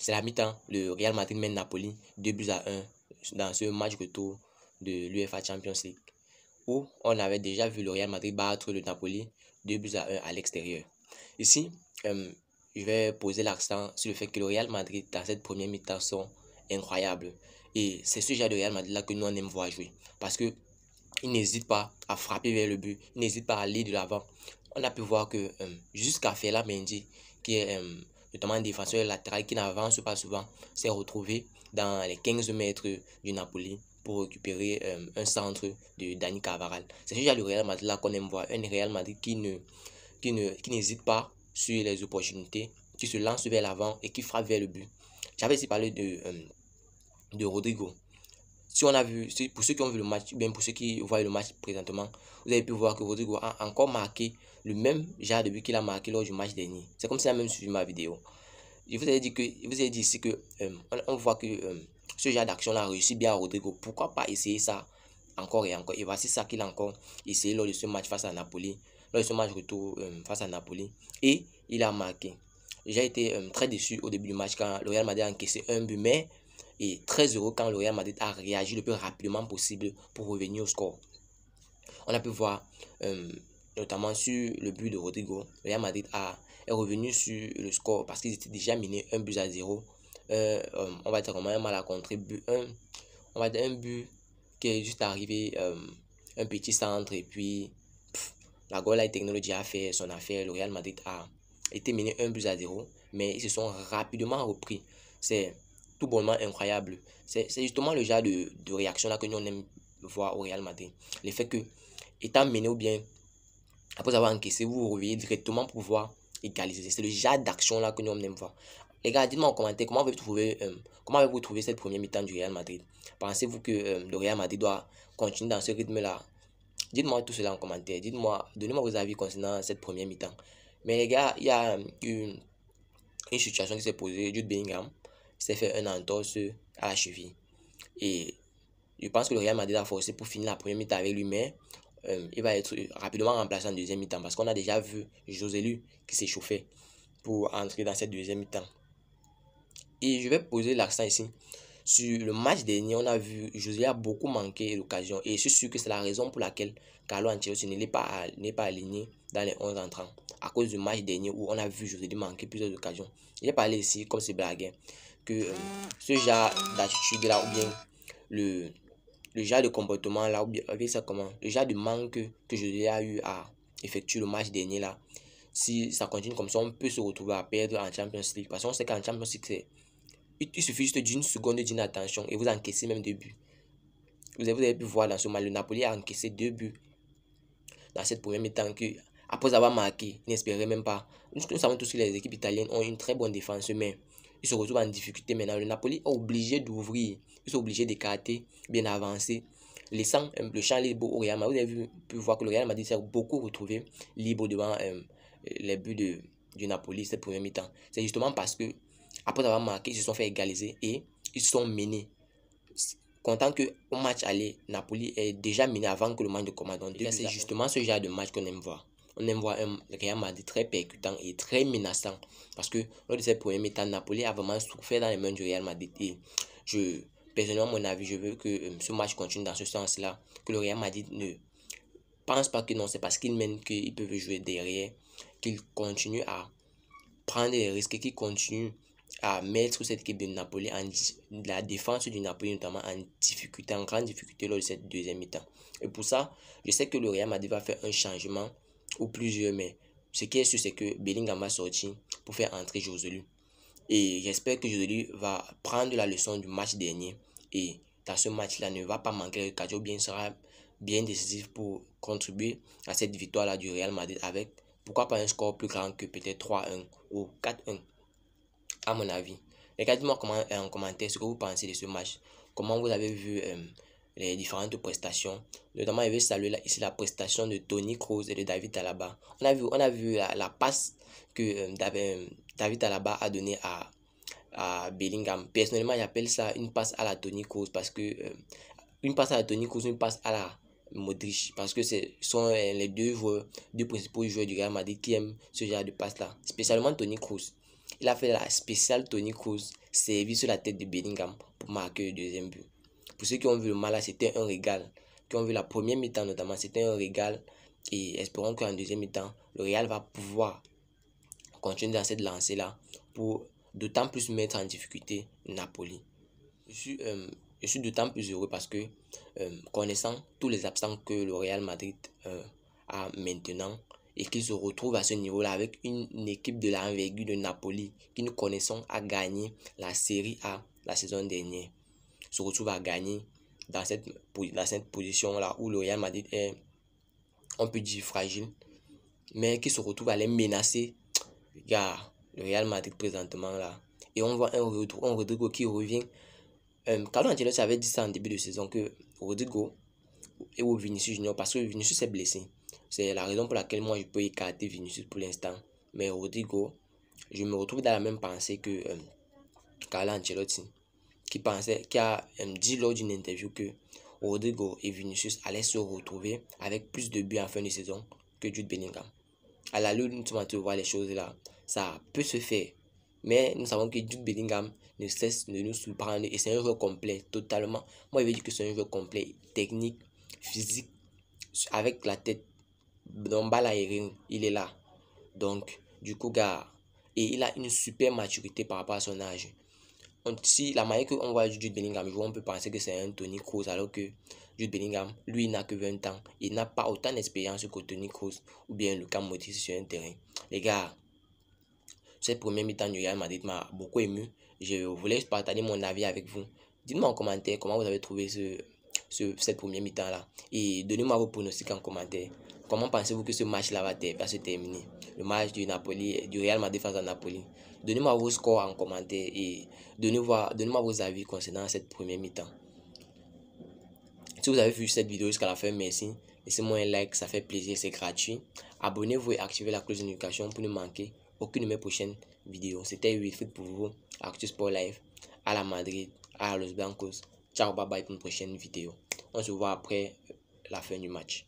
c'est la mi-temps. Le Real Madrid mène Napoli 2-1 dans ce match retour de l'UEFA Champions League, où on avait déjà vu le Real Madrid battre le Napoli 2-1 à l'extérieur. Ici, je vais poser l'accent sur le fait que le Real Madrid, dans cette première mi-temps, sont incroyables. Et c'est ce genre de Real Madrid là que nous on aime voir jouer. Parce que il n'hésite pas à frapper vers le but, il n'hésite pas à aller de l'avant. On a pu voir que jusqu'à Ferland Mendy, qui est notamment un défenseur latéral qui n'avance pas souvent, s'est retrouvé dans les 15 mètres du Napoli pour récupérer un centre de Dani Carvajal. C'est déjà le Real Madrid là qu'on aime voir, un Real Madrid qui n'hésite pas sur les opportunités, qui se lance vers l'avant et qui frappe vers le but. J'avais aussi parlé de Rodrigo. Si on a vu, pour ceux qui ont vu le match, ou bien pour ceux qui voient le match présentement, vous avez pu voir que Rodrigo a encore marqué le même genre de but qu'il a marqué lors du match dernier. C'est comme si il a même suivi ma vidéo. Je vous ai dit ici que on voit que ce genre d'action là réussit bien à Rodrigo. Pourquoi pas essayer ça encore et encore? Et voici ça qu'il a encore essayé lors de ce match face à Napoli, lors de ce match retour face à Napoli, et il a marqué. J'ai été très déçu au début du match quand le Real Madrid a encaissé un but, mais et très heureux quand le Real Madrid a réagi le plus rapidement possible pour revenir au score. On a pu voir notamment sur le but de Rodrigo, le Real Madrid est revenu sur le score parce qu'ils étaient déjà menés 1-0. On va dire vraiment un mal à contrer, on va dire un but qui est juste arrivé, un petit centre, et puis la Goal Line Technology a fait son affaire. Le Real Madrid a été mené 1-0, mais ils se sont rapidement repris. C'est tout bonnement incroyable. C'est justement le genre de réaction là que nous on aime voir au Real Madrid. Le fait que, étant mené ou bien après avoir encaissé, vous vous réveillez directement pour pouvoir égaliser. C'est le genre d'action là que nous on aime voir. Les gars, dites-moi en commentaire comment avez-vous trouvé cette première mi-temps du Real Madrid? Pensez-vous que le Real Madrid doit continuer dans ce rythme là? Dites-moi tout cela en commentaire. Donnez-moi vos avis concernant cette première mi-temps. Mais les gars, il y a une situation qui s'est posée. Jude Bellingham s'est fait un entorse à la cheville. Et je pense que le Real Madrid a forcé pour finir la première mi-temps avec lui, mais il va être rapidement remplacé en deuxième mi-temps parce qu'on a déjà vu Joselu qui s'est chauffé pour entrer dans cette deuxième mi-temps. Et je vais poser l'accent ici sur le match dernier. On a vu Joselu a beaucoup manqué l'occasion et je suis sûr que c'est la raison pour laquelle Carlo Ancelotti n'est pas aligné dans les 11 entrants à cause du match dernier où on a vu Joselu manquer plusieurs occasions. J'ai parlé ici, comme c'est blagué, que ce genre d'attitude là ou bien le genre de comportement là, ou bien ça comment, le genre de manque que Joselu a eu à effectuer le match dernier là, si ça continue comme ça, on peut se retrouver à perdre en Champions League. Parce qu'on sait qu'en Champions League, il suffit juste d'une seconde d'inattention et vous encaissez même 2 buts. Vous avez pu voir dans ce match, le Napoli a encaissé 2 buts dans cette première mi-temps que, après avoir marqué, il n'espérait même pas. Nous savons tous que les équipes italiennes ont une très bonne défense, mais ils se retrouvent en difficulté maintenant. Le Napoli est obligé d'ouvrir, ils sont obligés d'écarter, bien avancer, laissant le champ libre au Real Madrid. Vous avez pu voir que le Real Madrid s'est beaucoup retrouvé libre devant les buts du Napoli cette première mi-temps. C'est justement parce que, après avoir marqué, ils se sont fait égaliser et ils sont menés. Content que au match aller, Napoli est déjà mené avant que le match de commandant. C'est justement ce genre de match qu'on aime voir. On aime voir un Real Madrid très percutant et très menaçant. Parce que lors de cette première mi-temps, Napoli a vraiment souffert dans les mains du Real Madrid. Et personnellement, mon avis, je veux que ce match continue dans ce sens-là. Que le Real Madrid ne pense pas que non, c'est parce qu'ils mènent qu'ils peuvent jouer derrière, qu'ils continuent à prendre des risques, qu'ils continuent à mettre cette équipe de Napoli, la défense du Napoli notamment en difficulté, en grande difficulté lors de cette deuxième mi-temps. Et pour ça, je sais que le Real Madrid va faire un changement ou plusieurs, mais ce qui est sûr, c'est que Bellingham va sortir pour faire entrer Joselu. Et j'espère que Joselu va prendre la leçon du match dernier et dans ce match-là ne va pas manquer l'occasion, bien sera bien décisif pour contribuer à cette victoire-là du Real Madrid avec, pourquoi pas un score plus grand que peut-être 3-1 ou 4-1. À mon avis. Les gars, dites-moi en commentaire ce que vous pensez de ce match. Comment vous avez vu les différentes prestations. Notamment, je vais saluer ici la prestation de Toni Kroos et de David Alaba. On a vu la passe que David Alaba a donnée à Bellingham. Personnellement, j'appelle ça une passe à la Toni Kroos parce que une passe à la Toni Kroos, une passe à la Modric, parce que ce sont les deux principaux joueurs du Real Madrid qui aiment ce genre de passe là, spécialement Toni Kroos. Il a fait la spéciale Toni Kroos, servi sur la tête de Bellingham pour marquer le deuxième but. Pour ceux qui ont vu le match là, c'était un régal. Qui ont vu la première mi-temps notamment, c'était un régal. Et espérons qu'en deuxième mi-temps, le Real va pouvoir continuer dans cette lancée là pour d'autant plus mettre en difficulté Napoli. Je suis d'autant plus heureux parce que connaissant tous les absents que le Real Madrid a maintenant et qu'il se retrouve à ce niveau-là avec une équipe de l'envergure de Napoli qui nous connaissons a gagné la Série A la saison dernière, se retrouve à gagner dans cette position-là où le Real Madrid est, on peut dire, fragile, mais qui se retrouve à les menacer. Regarde, le Real Madrid présentement là. Et on voit un Rodrigo qui revient. Carlo Ancelotti avait dit ça en début de saison que Rodrigo et au Vinicius Junior, parce que Vinicius est blessé. C'est la raison pour laquelle moi je peux écarter Vinicius pour l'instant. Mais Rodrigo, je me retrouve dans la même pensée que Carlo Ancelotti, qui a dit lors d'une interview que Rodrigo et Vinicius allaient se retrouver avec plus de buts en fin de saison que Jude Bellingham. À la lune, tu vois les choses là, ça peut se faire. Mais nous savons que Jude Bellingham ne cesse de nous surprendre et c'est un joueur complet, totalement. Moi, je vais dire que c'est un joueur complet, technique, physique, avec la tête, dans balle aérienne, il est là. Donc, du coup, gars, et il a une super maturité par rapport à son âge. Si la manière qu'on voit Jude Bellingham jouer, on peut penser que c'est un Toni Kroos, alors que Jude Bellingham, lui, n'a que 20 ans. Il n'a pas autant d'expérience que Toni Kroos ou bien Luka Modric sur un terrain. Les gars, cette première mi-temps du Real Madrid m'a beaucoup ému. Je voulais partager mon avis avec vous. Dites-moi en commentaire comment vous avez trouvé cette première mi-temps là. Et donnez-moi vos pronostics en commentaire. Comment pensez-vous que ce match-là va se terminer? Le match du Real Madrid face à Napoli. Donnez-moi vos scores en commentaire et donnez-moi vos avis concernant cette première mi-temps. Si vous avez vu cette vidéo jusqu'à la fin, merci. Laissez-moi un like, ça fait plaisir, c'est gratuit. Abonnez-vous et activez la cloche de notification pour ne manquer aucune de mes prochaines vidéos. C'était Wilfried pour vous, Actu Sport Live, à la Madrid, à Los Blancos. Ciao, bye bye pour une prochaine vidéo. On se voit après la fin du match.